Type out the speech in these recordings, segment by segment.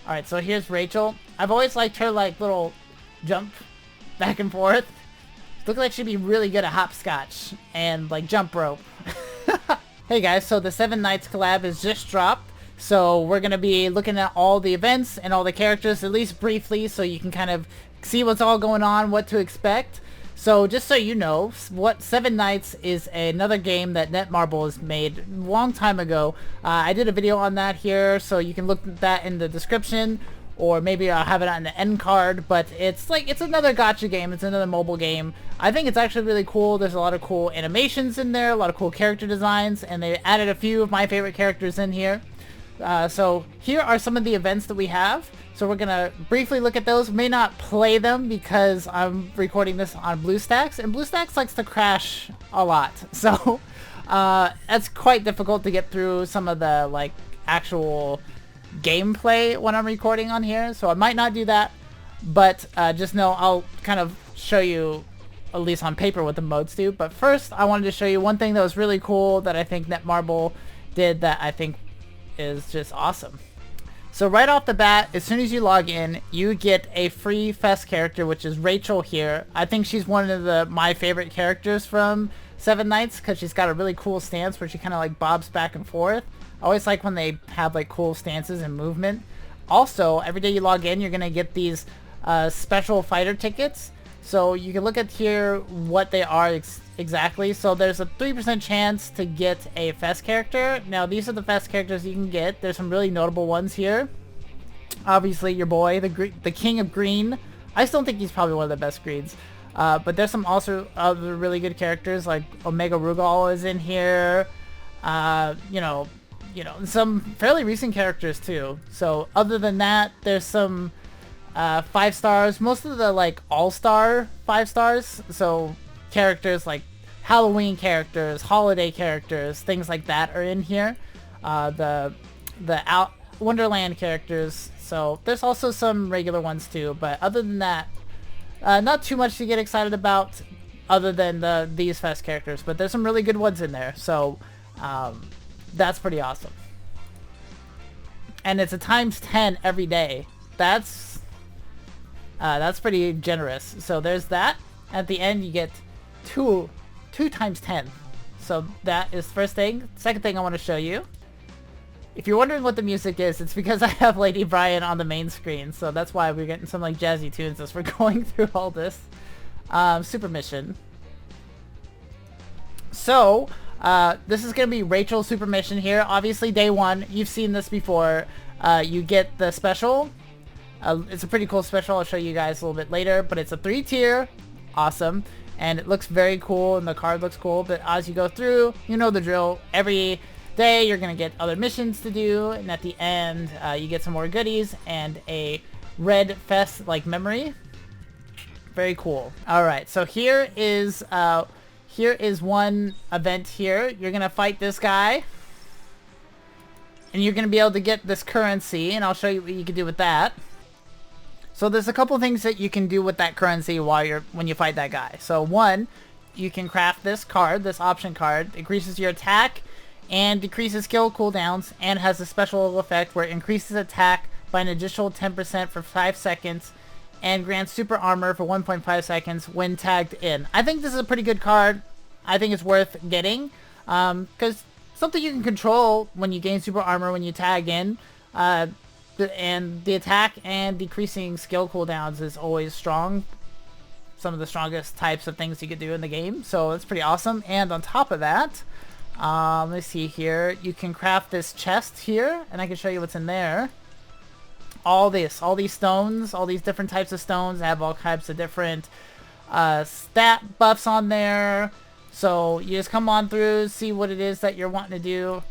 Alright, so here's Rachel. I've always liked her, like, little jump back and forth. Looks like she'd be really good at hopscotch and, like, jump rope. Hey guys, so the Seven Knights Collab is just dropped. So we're going to be looking at all the events and all the characters, at least briefly, so you can kind of see what's all going on, what to expect. So just so you know, what Seven Knights is another game that Netmarble has made a long time ago. I did a video on that here, so you can look at that in the description, or maybe I'll have it on the end card. But it's another gacha game. It's another mobile game. I think it's actually really cool. There's a lot of cool animations in there, a lot of cool character designs, and they added a few of my favorite characters in here. So here are some of the events that we have. So we're gonna briefly look at those. May not play them because I'm recording this on BlueStacks, and BlueStacks likes to crash a lot. So that's quite difficult to get through some of the like actual gameplay when I'm recording on here. So I might not do that, but just know I'll kind of show you at least on paper what the modes do. But first I wanted to show you one thing that was really cool that I think Netmarble did that I think is just awesome. So right off the bat, as soon as you log in, you get a free Fest character, which is Rachel here. I think she's one of my favorite characters from Seven Knights because she's got a really cool stance where she kind of like bobs back and forth. I always like when they have like cool stances and movement. Also, every day you log in, you're going to get these special fighter tickets. So you can look at here what they are exactly. So there's a 3% chance to get a Fest character. Now these are the Fest characters you can get. There's some really notable ones here. Obviously your boy, the King of Green. I still think he's probably one of the best greens. But there's some also other really good characters like Omega Rugal is in here. You know, some fairly recent characters too. So other than that, there's some 5 stars, most of the like all-star 5 stars, so characters like Halloween characters, holiday characters, things like that are in here. The Wonderland characters, so there's also some regular ones too, but other than that, not too much to get excited about other than these Fest characters, but there's some really good ones in there, so that's pretty awesome. And it's a ×10 every day. That's pretty generous. So there's that. At the end you get 2 ×10. So that is the first thing. Second thing I want to show you. If you're wondering what the music is, it's because I have Lady Brian on the main screen. So that's why we're getting some like jazzy tunes as we're going through all this. Super Mission. So this is going to be Rachel's Super Mission here. Obviously day 1. You've seen this before. You get the special. It's a pretty cool special. I'll show you guys a little bit later, but it's a 3-tier. Awesome. And it looks very cool, and the card looks cool, but as you go through, you know the drill. Every day you're going to get other missions to do, and at the end you get some more goodies and a red Fest like memory. Very cool. Alright, so here is one event here. You're going to fight this guy, and you're going to be able to get this currency, and I'll show you what you can do with that. So there's a couple things that you can do with that currency when you fight that guy. So one, you can craft this card, this option card. It increases your attack and decreases skill cooldowns, and has a special effect where it increases attack by an additional 10% for 5 seconds and grants super armor for 1.5 seconds when tagged in. I think this is a pretty good card. I think it's worth getting because something you can control when you gain super armor when you tag in. And the attack and decreasing skill cooldowns is always strong. Some of the strongest types of things you could do in the game. So it's pretty awesome. And on top of that, let's see here. You can craft this chest here, and I can show you what's in there. All these stones, all these different types of stones have all types of different stat buffs on there. So you just come on through, see what it is that you're wanting to do.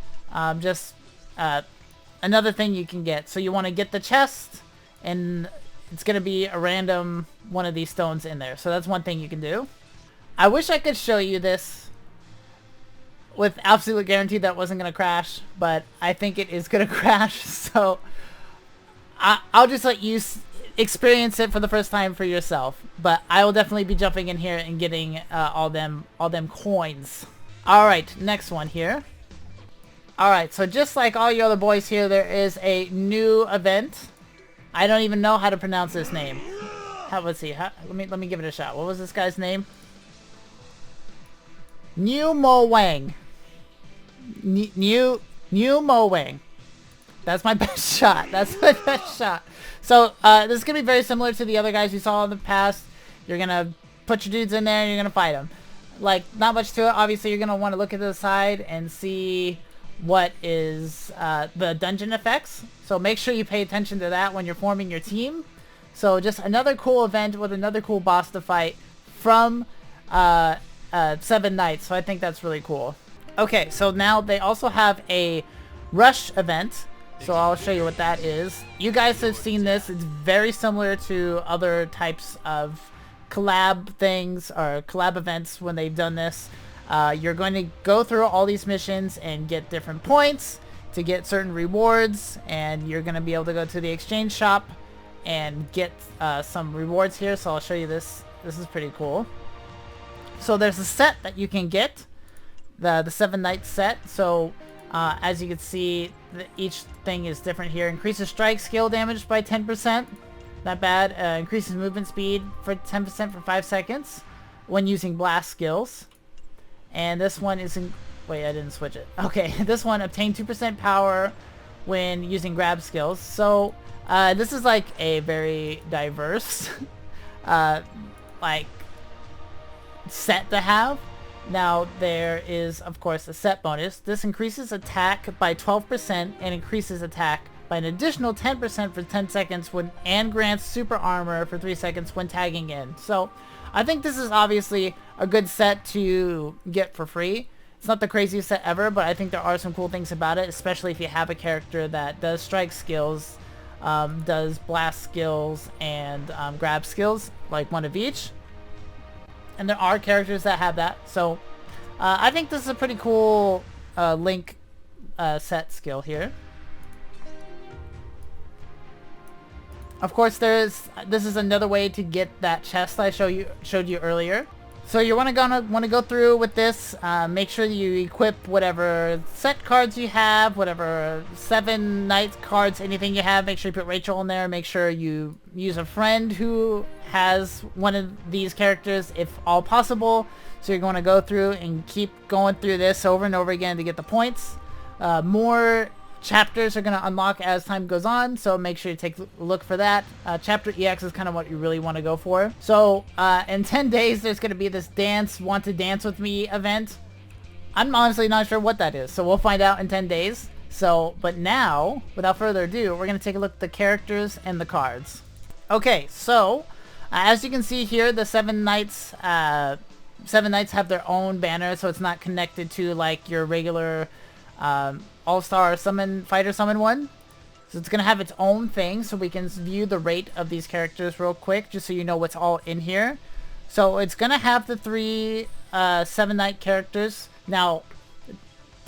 Another thing you can get. So you want to get the chest, and it's going to be a random one of these stones in there. So that's one thing you can do. I wish I could show you this with absolute guarantee that wasn't going to crash, but I think it is going to crash. So I'll just let you experience it for the first time for yourself. But I will definitely be jumping in here and getting all them coins. Alright, next one here. Alright, so just like all your other boys here, there is a new event. I don't even know how to pronounce this name. Let's see. Let me give it a shot. What was this guy's name? New Mo Wang. New Mo Wang. That's my best shot. That's my best shot. So, this is going to be very similar to the other guys you saw in the past. You're going to put your dudes in there and you're going to fight them. Like, not much to it. Obviously, you're going to want to look at the side and see what is the dungeon effects. So make sure you pay attention to that when you're forming your team. So just another cool event with another cool boss to fight from Seven Knights. So I think that's really cool. Okay, so now they also have a rush event. So I'll show you what that is. You guys have seen this. It's very similar to other types of collab things or collab events when they've done this. You're going to go through all these missions and get different points to get certain rewards, and you're going to be able to go to the exchange shop and get some rewards here. So I'll show you this. This is pretty cool. So there's a set that you can get, the Seven Knights set. So as you can see, each thing is different here. Increases strike skill damage by 10%. Not bad. Increases movement speed for 10% for 5 seconds when using blast skills. And this one is in... Wait, I didn't switch it. Okay, this one, obtain 2% power when using grab skills. So, this is like a very diverse, like, set to have. Now, there is, of course, a set bonus. This increases attack by 12% and increases attack by an additional 10% for 10 seconds when, and grants super armor for 3 seconds when tagging in. So, I think this is obviously a good set to get for free. It's not the craziest set ever, but I think there are some cool things about it, especially if you have a character that does strike skills, does blast skills, and grab skills, like one of each. And there are characters that have that, so I think this is a pretty cool Link set skill here. Of course, this is another way to get that chest I showed you earlier. So you're gonna want to go through with this. Make sure you equip whatever set cards you have, whatever Seven Knights cards, anything you have. Make sure you put Rachel in there. Make sure you use a friend who has one of these characters, if all possible. So you're going to go through and keep going through this over and over again to get the points. More chapters are going to unlock as time goes on, so make sure you take a look for that. Chapter EX is kind of what you really want to go for. So in 10 days there's going to be this Want to Dance With Me event. I'm honestly not sure what that is, so we'll find out in 10 days. So, but now, without further ado, we're going to take a look at the characters and the cards. Okay, so as you can see here, the Seven Knights have their own banner, so it's not connected to like your regular All-Star Fighter Summon one. So it's going to have its own thing, so we can view the rate of these characters real quick, just so you know what's all in here. So it's going to have the 3 Seven Knight characters. Now,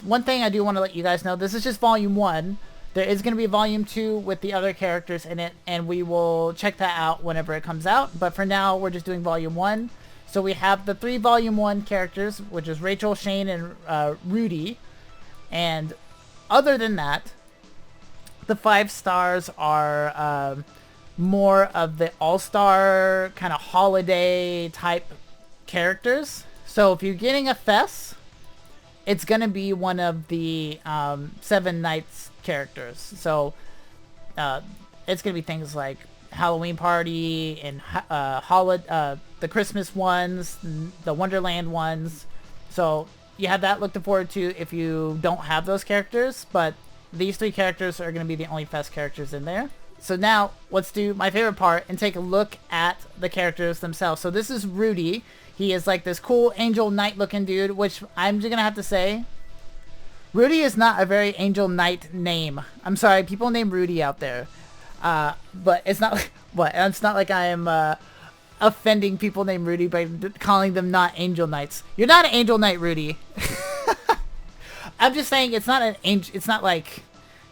one thing I do want to let you guys know, this is just Volume 1. There is going to be Volume 2 with the other characters in it, and we will check that out whenever it comes out. But for now, we're just doing Volume 1. So we have the 3 Volume 1 characters, which is Rachel, Shane, and Rudy. And other than that, the 5 stars are more of the all-star kind of holiday type characters. So if you're getting a Fess, it's going to be one of the Seven Knights characters. So it's going to be things like Halloween Party and the Christmas ones, the Wonderland ones. So you have that looked forward to if you don't have those characters, but these 3 characters are going to be the only Fest characters in there. So now, let's do my favorite part and take a look at the characters themselves. So this is Rudy. He is like this cool Angel Knight looking dude, which I'm just going to have to say, Rudy is not a very Angel Knight name. I'm sorry, people name Rudy out there. But it's not like, it's not like I am offending people named Rudy by calling them not Angel Knights. You're not an Angel Knight, Rudy. I'm just saying it's not an angel. It's not like,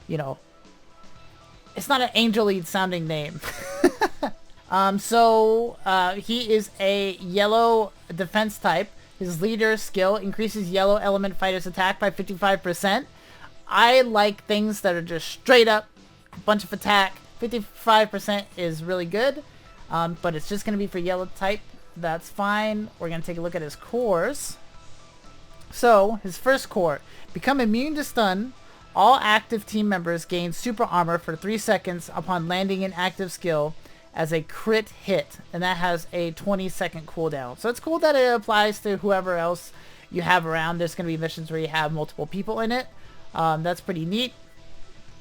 you know, it's not an angel-y sounding name. So he is a yellow defense type. His leader skill increases yellow element fighters attack by 55%. I like things that are just straight up a bunch of attack, 55% is really good, but it's just going to be for yellow type. That's fine. We're going to take a look at his cores. So, his first core, become immune to stun. All active team members gain super armor for 3 seconds upon landing an active skill as a crit hit, and that has a 20-second cooldown. So it's cool that it applies to whoever else you have around. There's going to be missions where you have multiple people in it. That's pretty neat.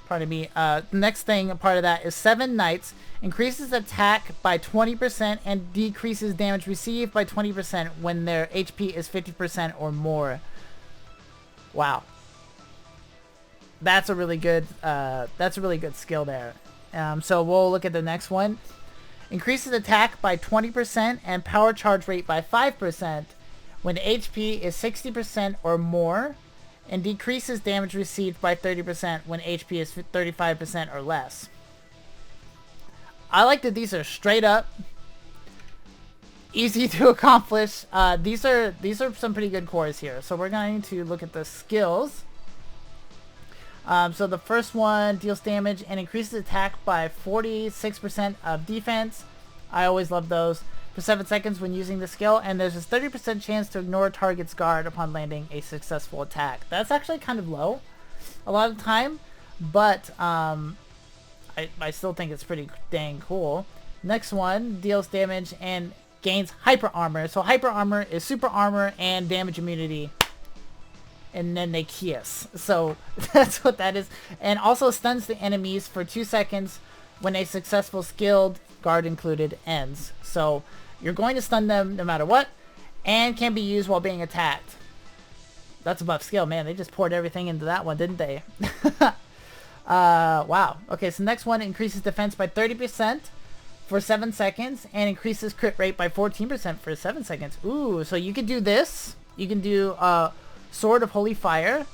Pardon me. The next thing, part of that is Seven Knights. Increases attack by 20% and decreases damage received by 20% when their HP is 50% or more. Wow. That's a really good skill there. So we'll look at the next one. Increases attack by 20% and power charge rate by 5% when HP is 60% or more, and decreases damage received by 30% when HP is 35% or less. I like that these are straight up, easy to accomplish. These are some pretty good cores here. So we're going to look at the skills. So the first one deals damage and increases attack by 46% of defense. I always love those. For 7 seconds when using the skill, and there's a 30% chance to ignore a target's guard upon landing a successful attack. That's actually kind of low a lot of the time, but I still think it's pretty dang cool. Next one deals damage and gains hyper armor. So hyper armor is super armor and damage immunity, and then they kiss. So that's what that is. And also stuns the enemies for 2 seconds when a successful skilled, guard included, ends. So you're going to stun them no matter what, and can be used while being attacked. That's a buff skill, man. They just poured everything into that one, didn't they? Wow. Okay, so next one increases defense by 30% for 7 seconds and increases crit rate by 14% for 7 seconds. Ooh, so you can do this. You can do Sword of Holy Fire,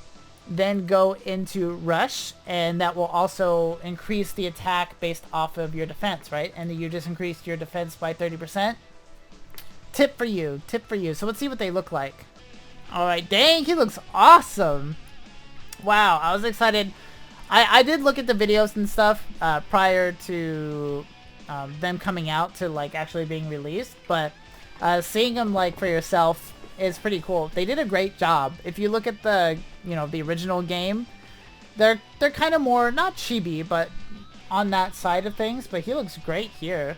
then go into Rush, and that will also increase the attack based off of your defense, right? And you just increased your defense by 30%. Tip for you. So let's see what they look like. Alright, dang, he looks awesome. Wow, I was excited. I did look at the videos and stuff prior to them coming out to like actually being released, but seeing them like for yourself is pretty cool. They did a great job. If you look at the, the original game, they're kind of more, not chibi, but on that side of things, but he looks great here.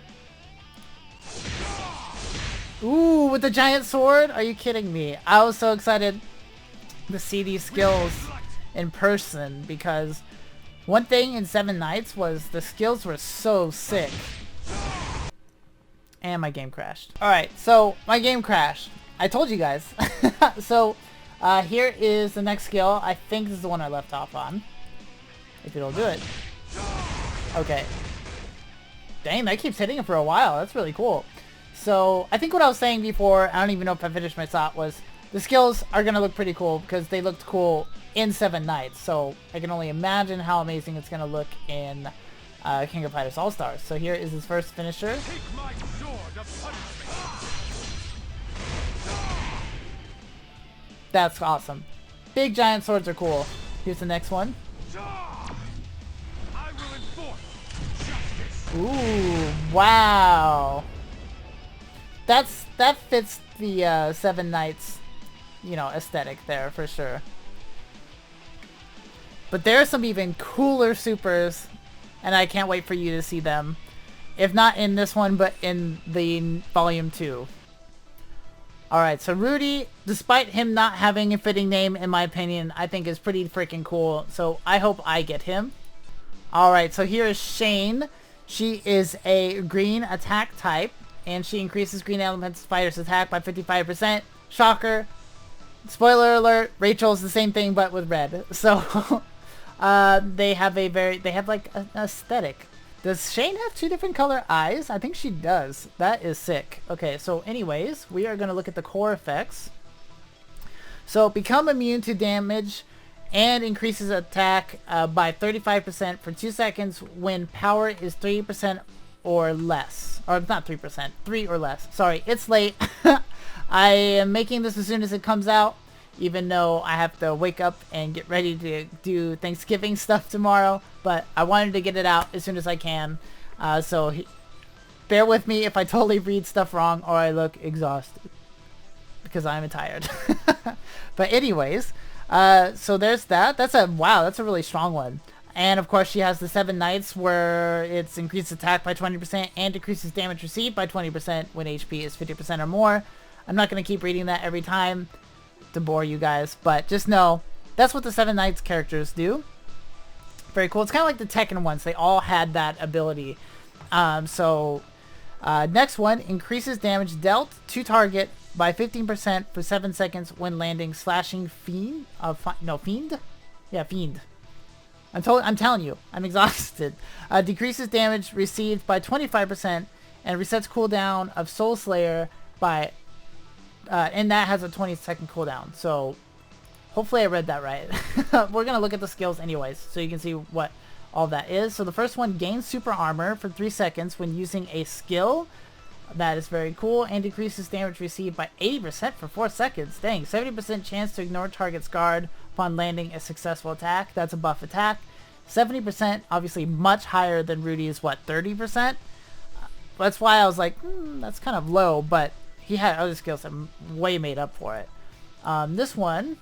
Ooh, with the giant sword? Are you kidding me? I was so excited to see these skills in person, because one thing in Seven Knights was the skills were so sick. And my game crashed. Alright, so my game crashed. I told you guys. So, here is the next skill. I think this is the one I left off on. If it'll do it. Okay. Dang, that keeps hitting him for a while. That's really cool. So, I think what I was saying before, I don't even know if I finished my thought, was the skills are going to look pretty cool because they looked cool in Seven Knights. So, I can only imagine how amazing it's going to look in King of Fighters All-Stars. So, here is his first finisher. That's awesome. Big giant swords are cool. Here's the next one. Ooh, wow. That fits the Seven Knights, aesthetic there for sure. But there are some even cooler supers, and I can't wait for you to see them. If not in this one, but in the Volume 2. Alright, so Rudy, despite him not having a fitting name, in my opinion, I think is pretty freaking cool. So I hope I get him. Alright, so here is Shane. She is a green attack type, and she increases green elements fighters' attack by 55%. Shocker. Spoiler alert, Rachel's the same thing but with red. So they have like an aesthetic. Does Shane have 2 different color eyes? I think she does. That is sick. Okay, so anyways, we are going to look at the core effects. So become immune to damage and increases attack by 35% for 2 seconds when power is 3% or less. Or not 3%, 3 or less. Sorry, it's late. I am making this as soon as it comes out, even though I have to wake up and get ready to do Thanksgiving stuff tomorrow. but I wanted to get it out as soon as I can. Bear with me if I totally read stuff wrong or I look exhausted, because I'm tired. But anyways, so there's that. That's a really strong one. And of course she has the Seven Knights, where it's increased attack by 20% and decreases damage received by 20% when HP is 50% or more. I'm not going to keep reading that every time to bore you guys, but just know that's what the Seven Knights characters do. Very cool. It's kind of like the Tekken ones. They all had that ability. Next one, increases damage dealt to target by 15% for 7 seconds when landing slashing fiend. Fiend? Yeah, fiend. I'm telling you, I'm exhausted. Decreases damage received by 25% and resets cooldown of Soul Slayer by, and that has a 20-second cooldown. So hopefully I read that right. We're gonna look at the skills anyways, so you can see what all that is. So the first one, gains super armor for 3 seconds when using a skill. That is very cool, and decreases damage received by 80% for 4 seconds. Dang, 70% chance to ignore target's guard upon landing a successful attack. That's a buff attack. 70%, obviously much higher than Rudy's, 30%? That's why I was like, that's kind of low, but he had other skills that way made up for it. This one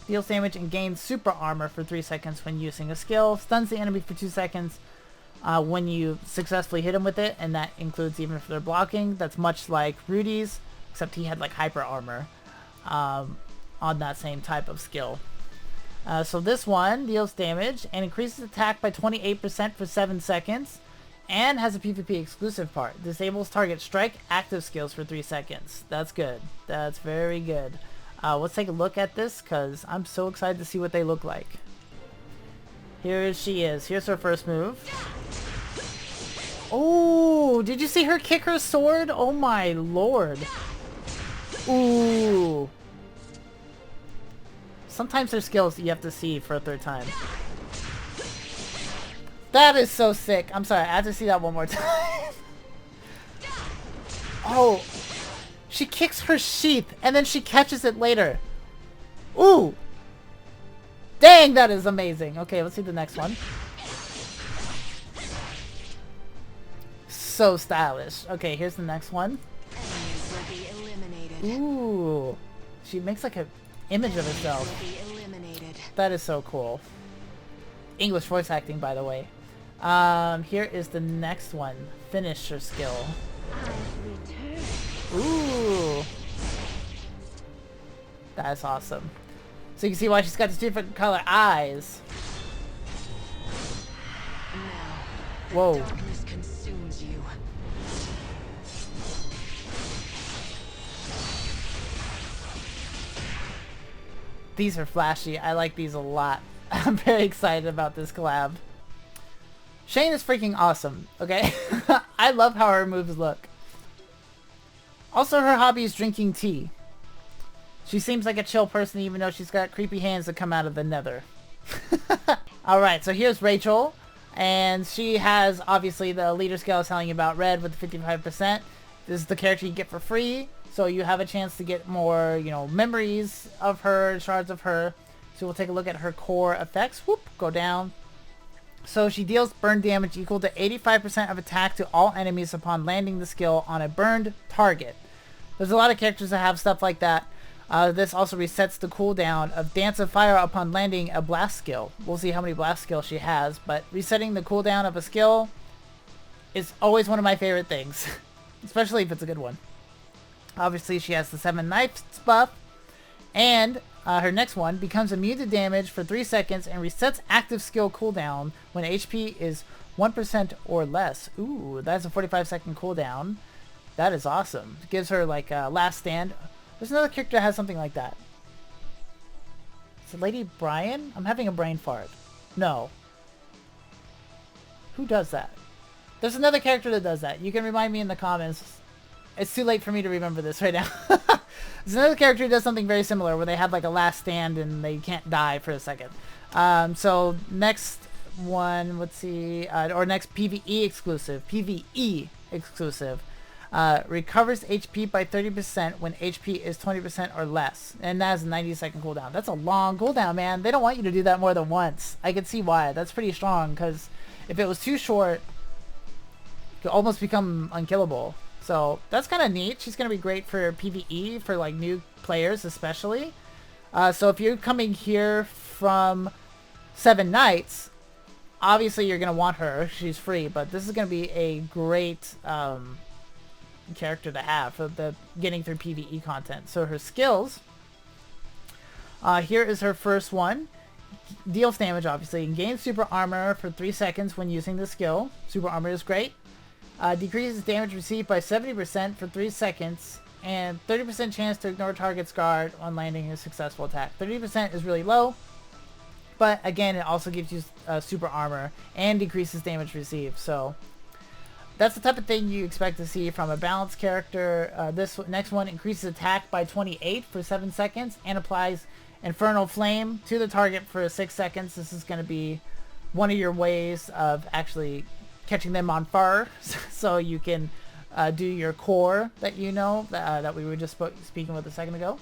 deals damage and gains super armor for 3 seconds when using a skill. Stuns the enemy for 2 seconds when you successfully hit him with it, and that includes even if they're blocking. That's much like Rudy's, except he had like hyper armor on that same type of skill. So this one deals damage and increases attack by 28% for 7 seconds, and has a PvP exclusive part. Disables target strike active skills for 3 seconds. That's good. That's very good. Let's take a look at this, because I'm so excited to see what they look like. Here she is. Here's her first move. Oh, did you see her kick her sword? Oh my lord. Ooh. Sometimes there's skills that you have to see for a third time. That is so sick. I'm sorry, I have to see that one more time. Oh. She kicks her sheath, and then she catches it later. Ooh! Dang, that is amazing. Okay, let's see the next one. So stylish. Okay, here's the next one. Ooh. She makes like an image of herself. That is so cool. English voice acting, by the way. Here is the next one. Finisher skill. Ooh. That's awesome. So you can see why she's got the different color eyes. Whoa. These are flashy. I like these a lot. I'm very excited about this collab. Shane is freaking awesome, okay? I love how her moves look. Also, her hobby is drinking tea. She seems like a chill person, even though she's got creepy hands that come out of the nether. Alright, so here's Rachel. And she has, obviously, the leader skill I was telling you about, red with 55%. This is the character you get for free. So you have a chance to get more, you know, memories of her, shards of her. So we'll take a look at her core effects. Whoop, go down. So she deals burn damage equal to 85% of attack to all enemies upon landing the skill on a burned target. There's a lot of characters that have stuff like that. This also resets the cooldown of Dance of Fire upon landing a blast skill. We'll see how many blast skills she has, but resetting the cooldown of a skill is always one of my favorite things, especially if it's a good one. Obviously, she has the Seven Knights buff, and her next one becomes immune to damage for 3 seconds and resets active skill cooldown when HP is 1% or less. Ooh, that's a 45-second cooldown. That is awesome. It gives her like a last stand. There's another character that has something like that. Is it Lady Brian? I'm having a brain fart. No. Who does that? There's another character that does that. You can remind me in the comments. It's too late for me to remember this right now. There's another character who does something very similar where they have like a last stand and they can't die for a second. So next one, let's see, or next PvE exclusive. PvE exclusive. Recovers HP by 30% when HP is 20% or less. And that has a 90-second cooldown. That's a long cooldown, man. They don't want you to do that more than once. I can see why. That's pretty strong, because if it was too short, it could almost become unkillable. So that's kind of neat. She's going to be great for PvE, for like new players especially. So if you're coming here from Seven Knights, obviously you're going to want her. She's free, but this is going to be a great character to have for the getting through PvE content. So her skills, here is her first one. Deals damage, obviously, and gains super armor for 3 seconds when using the skill. Super armor is great. Decreases damage received by 70% for 3 seconds, and 30% chance to ignore target's guard on landing a successful attack. 30% is really low, but again, it also gives you super armor and decreases damage received. So that's the type of thing you expect to see from a balanced character. This next one increases attack by 28 for 7 seconds and applies Infernal Flame to the target for 6 seconds. This is going to be one of your ways of actually catching them on fire, so you can do your core that you know that we were just speaking with a second ago.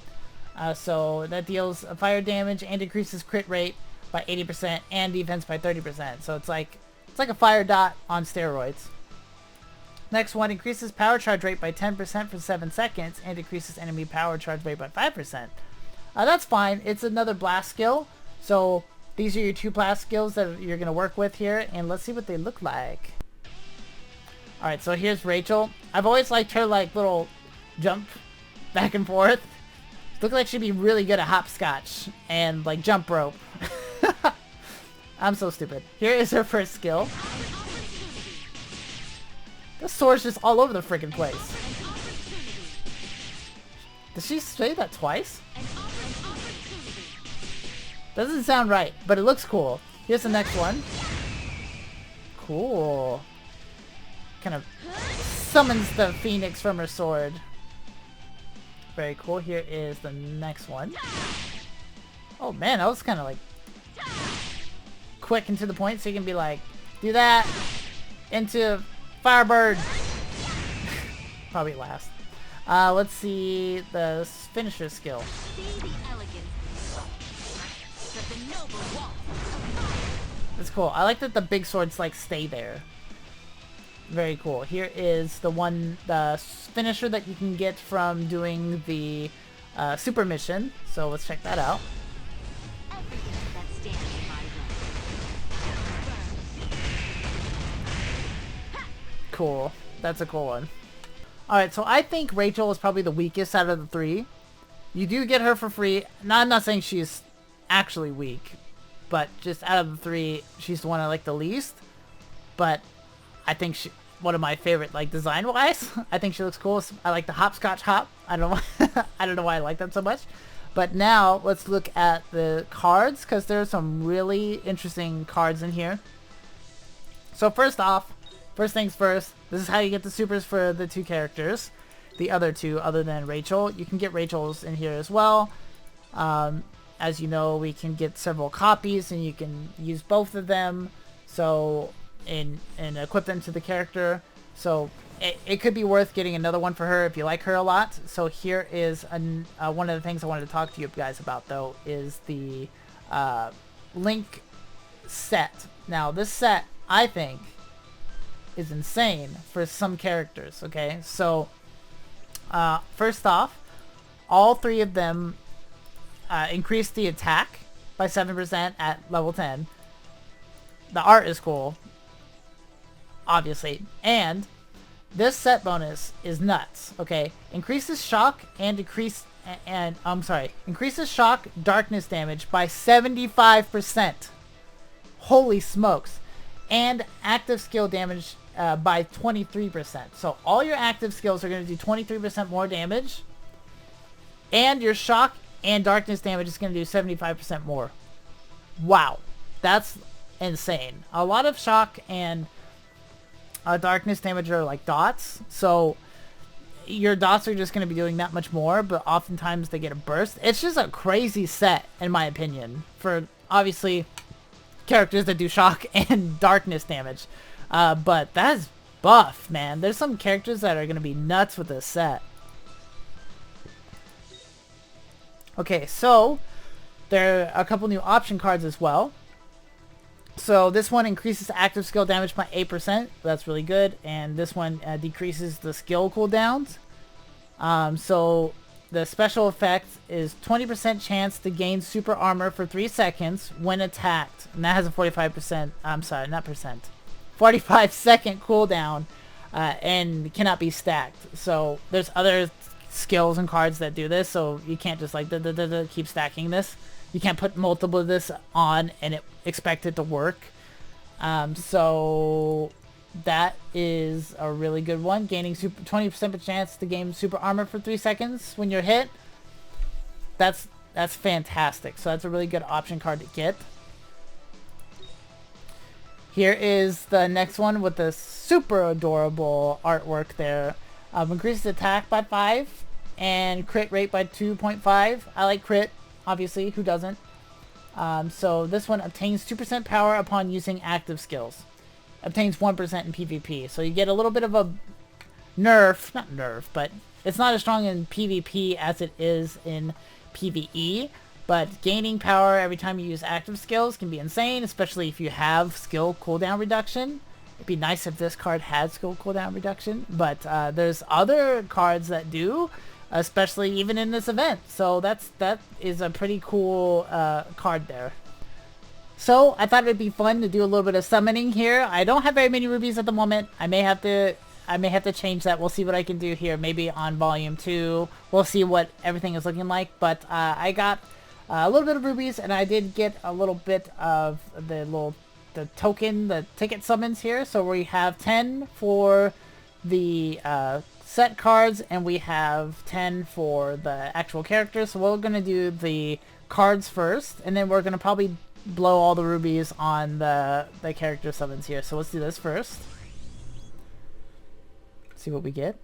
So that deals fire damage and decreases crit rate by 80% and defense by 30%. So it's like a fire dot on steroids. Next one increases power charge rate by 10% for 7 seconds and decreases enemy power charge rate by 5%. That's fine. It's another blast skill. So these are your 2 blast skills that you're going to work with here, and let's see what they look like. Alright, so here's Rachel. I've always liked her like little jump back and forth. Looks like she'd be really good at hopscotch and like jump rope. I'm so stupid. Here is her first skill. The sword's just all over the freaking place. Did she say that twice? Doesn't sound right, but it looks cool. Here's the next one. Cool. Kind of summons the phoenix from her sword. Very cool. Here is the next one. Oh man, that was kind of like quick and to the point, so you can be like, do that into Firebird. Probably last. Let's see the finisher skill. It's cool. I like that the big swords like stay there. Very cool. Here is the finisher that you can get from doing the super mission. So let's check that out. Cool. That's a cool one. Alright, so I think Rachel is probably the weakest out of the 3. You do get her for free. Now, I'm not saying she's actually weak, but just out of the 3, she's the one I like the least. But I think she, one of my favorite, like design-wise. I think she looks cool. I like the hopscotch hop. I don't know. I don't know why I like that so much. But now let's look at the cards, because there are some really interesting cards in here. So first off, first things first, this is how you get the supers for the 2 characters. The other 2, other than Rachel. You can get Rachel's in here as well. As you know, we can get several copies, and you can use both of them. So, and equip them to the character. So, it could be worth getting another one for her if you like her a lot. So here is one of the things I wanted to talk to you guys about, though, is the Link set. Now, this set, I think, is insane for some characters, okay? So, first off, all 3 of them increase the attack by 7% at level 10. The art is cool, obviously, and this set bonus is nuts, okay? Increases shock and increases shock darkness damage by 75%. Holy smokes. And active skill damage by 23%. So all your active skills are going to do 23% more damage. And your shock and darkness damage is going to do 75% more. Wow. That's insane. A lot of shock and darkness damage are like dots. So your dots are just going to be doing that much more. But oftentimes they get a burst. It's just a crazy set, in my opinion. For, obviously, characters that do shock and darkness damage. But that's buff, man. There's some characters that are going to be nuts with this set. Okay, so there are a couple new option cards as well. So this one increases active skill damage by 8%. That's really good. And this one decreases the skill cooldowns. So the special effect is 20% chance to gain super armor for 3 seconds when attacked. And that has a 45%, I'm sorry, not percent. 45-second cooldown and cannot be stacked. So there's other skills and cards that do this. So you can't just like keep stacking this. You can't put multiple of this on and expect it to work. So that is a really good one. Gaining 20% chance to gain super armor for 3 seconds when you're hit. That's fantastic. So that's a really good option card to get. Here is the next one with the super adorable artwork there. Increases attack by 5 and crit rate by 2.5. I like crit. Obviously, who doesn't? So this one obtains 2% power upon using active skills. Obtains 1% in PvP. So you get a little bit of a nerf. Not nerf, but it's not as strong in PvP as it is in PvE. But gaining power every time you use active skills can be insane, especially if you have skill cooldown reduction. It'd be nice if this card had skill cooldown reduction. But there's other cards that do, especially even in this event. So that is a pretty cool card there. So I thought it'd be fun to do a little bit of summoning here. I don't have very many rubies at the moment. I may have to change that. We'll see what I can do here. Maybe on volume 2. We'll see what everything is looking like. But I got a little bit of rubies, and I did get a little bit of the ticket summons here. So we have 10 for the set cards, and we have 10 for the actual characters. So we're going to do the cards first, and then we're going to probably blow all the rubies on the character summons here. So let's do this first. See what we get.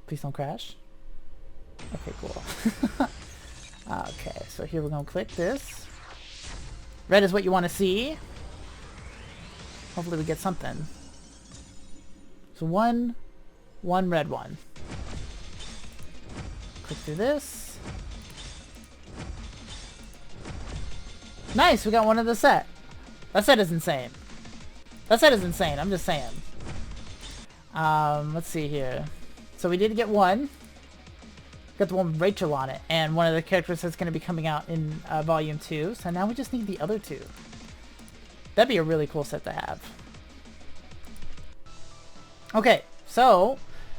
Please don't crash. Okay, cool. Okay, so here we're going to click this. Red is what you want to see. Hopefully we get something. So one red one. Click through this. Nice, we got one of the set. That set is insane. That set is insane, I'm just saying. Let's see here. So we did get one. Got the one with Rachel on it. And one of the characters that's going to be coming out in Volume 2. So now we just need the other 2. That'd be a really cool set to have. Okay, so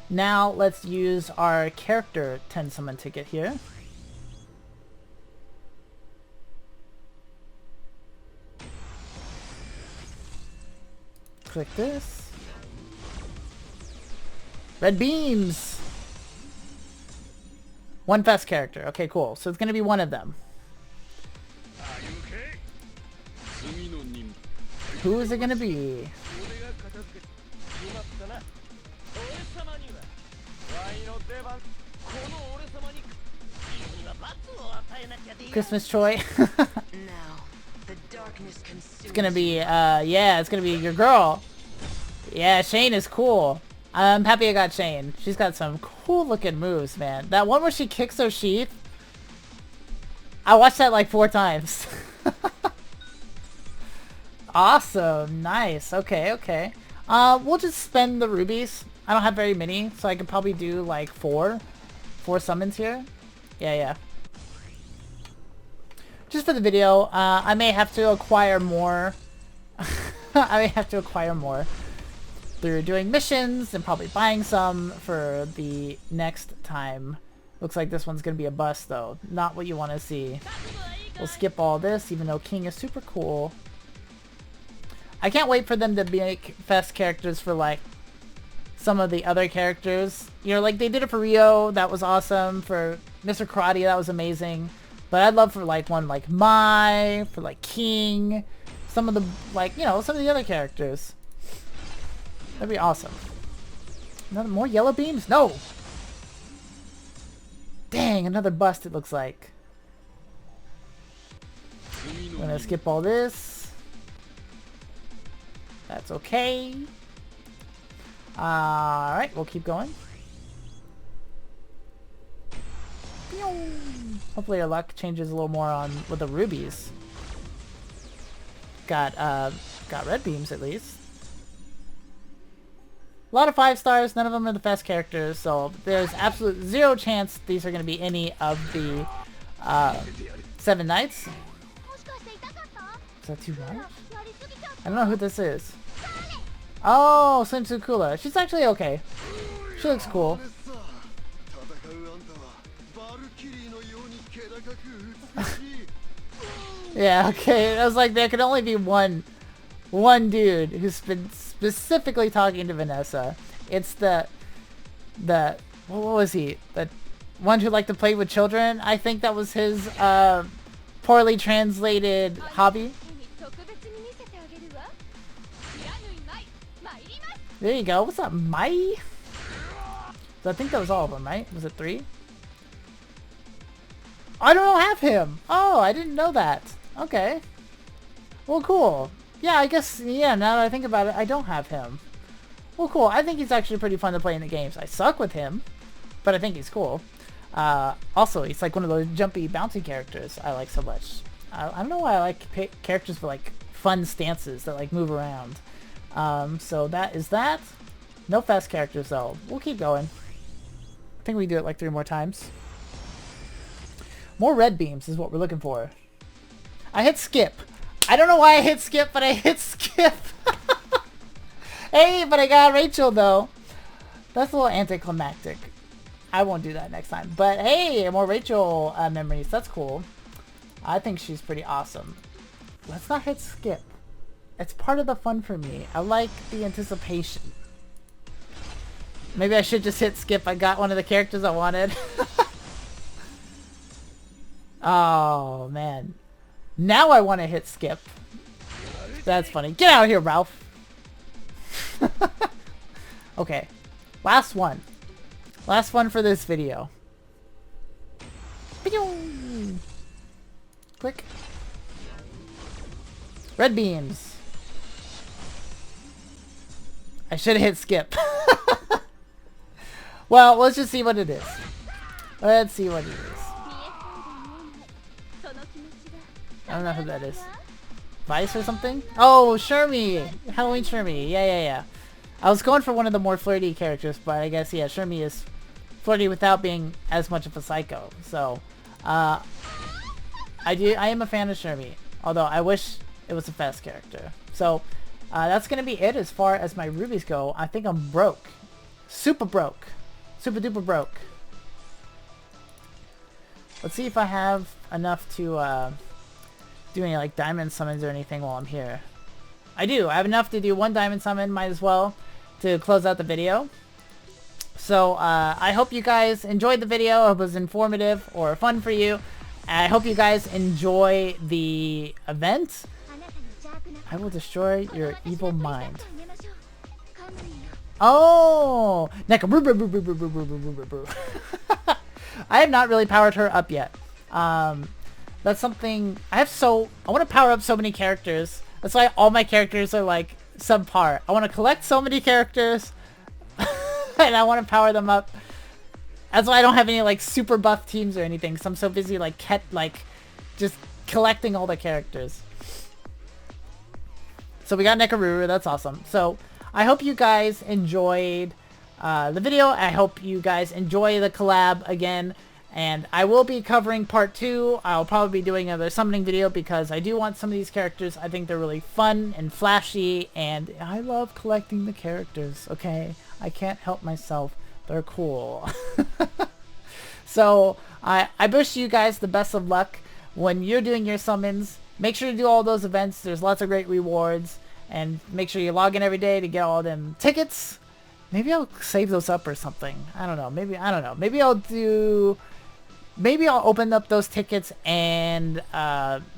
now let's use our character 10 summon ticket here. Click this. Red beams! One fast character. Okay, cool. So it's going to be one of them. Who is it going to be? Christmas Choi. It's gonna be, yeah, it's gonna be your girl. Yeah, Shane is cool. I'm happy I got Shane. She's got some cool looking moves, man. That one where she kicks her sheath, I watched that like 4 times. Awesome, nice. Okay, okay. We'll just spend the rubies. I don't have very many, so I could probably do like 4 summons here. Yeah. Just for the video, I may have to acquire more. I may have to acquire more through doing missions and probably buying some for the next time. Looks like this one's going to be a bust though. Not what you want to see. We'll skip all this, even though King is super cool. I can't wait for them to make fest characters for like some of the other characters. You know, like they did it for Rio, that was awesome. For Mr. Karate, that was amazing. But I'd love for like one like Mai, for like King, some of the like, you know, some of the other characters. That'd be awesome. Another more yellow beams? No! Dang, another bust it looks like. I'm gonna skip all this. That's okay. Alright, we'll keep going. Hopefully our luck changes a little more on with the rubies. Got red beams at least. A lot of 5 stars, none of them are the best characters, so there's absolute 0 chance these are going to be any of the Seven Knights. Is that too much? I don't know who this is. Oh, Sensukula. She's actually okay. She looks cool. Yeah, okay. I was like, there could only be one dude who's been specifically talking to Vanessa. It's the what was he? The one who liked to play with children. I think that was his poorly translated hobby. There you go. What's up, Mai? So I think that was all of them, right? Was it 3? I don't have him! Oh, I didn't know that. Okay. Well, cool. Yeah, I guess, yeah, now that I think about it, I don't have him. Well, cool. I think he's actually pretty fun to play in the games. I suck with him, but I think he's cool. Also, he's like one of those jumpy, bouncy characters I like so much. I don't know why I like characters with like fun stances that like move around. So that is that. No fast characters though. We'll keep going. I think we do it like 3 more times. More red beams is what we're looking for. I hit skip. I don't know why I hit skip, but I hit skip. Hey, but I got Rachel though. That's a little anticlimactic. I won't do that next time. But hey, more Rachel memories. That's cool. I think she's pretty awesome. Let's not hit skip. It's part of the fun for me. I like the anticipation. Maybe I should just hit skip. I got one of the characters I wanted. Oh, man. Now I want to hit skip. That's funny. Get out of here, Ralph. Okay. Last one. Last one for this video. Click. Red beams. I should have hit skip. Well, let's just see what it is. Let's see what it is. I don't know who that is. Vice or something? Oh, Shermie! Halloween Shermie. Yeah. I was going for one of the more flirty characters, but I guess, yeah, Shermie is flirty without being as much of a psycho. So, I am a fan of Shermie. Although, I wish it was a fast character. So, that's going to be it as far as my rubies go. I think I'm broke. Super broke. Super duper broke. Let's see if I have enough to, do any like diamond summons or anything while I'm here. I do. I have enough to do 1 diamond summon, might as well, to close out the video. So I hope you guys enjoyed the video. I hope it was informative or fun for you. And I hope you guys enjoy the event. I will destroy your evil mind. Oh! I have not really powered her up yet. That's something I want to power up so many characters. That's why all my characters are like subpar. I want to collect so many characters and I want to power them up. That's why I don't have any like super buff teams or anything, because I'm so busy like just collecting all the characters. So we got Nekaruru, that's awesome. So I hope you guys enjoyed the video. I hope you guys enjoy the collab again. And I will be covering part 2. I'll probably be doing another summoning video because I do want some of these characters. I think they're really fun and flashy, and I love collecting the characters, okay? I can't help myself. They're cool. So, I wish you guys the best of luck when you're doing your summons. Make sure to do all those events. There's lots of great rewards. And make sure you log in every day to get all them tickets. Maybe I'll save those up or something. I don't know. I don't know. Maybe I'll open up those tickets and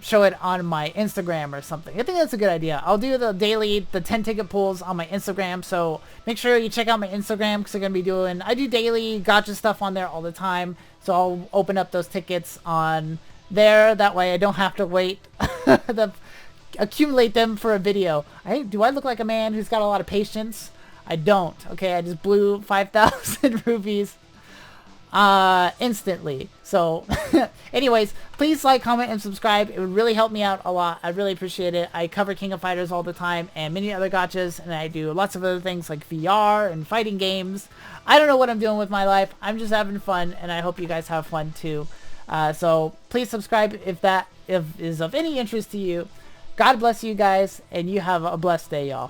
show it on my Instagram or something. I think that's a good idea. I'll do the 10 ticket pulls on my Instagram. So make sure you check out my Instagram because I'm going to be I do daily gacha stuff on there all the time. So I'll open up those tickets on there. That way I don't have to wait accumulate them for a video. Do I look like a man who's got a lot of patience? I don't. Okay, I just blew 5,000 rupees instantly. So anyways, please like, comment, and subscribe. It would really help me out a lot. I really appreciate it. I cover King of Fighters all the time and many other gachas, and I do lots of other things like VR and fighting games. I don't know what I'm doing with my life. I'm just having fun, and I hope you guys have fun too. So please subscribe if that is of any interest to you. God bless you guys, and you have a blessed day, y'all.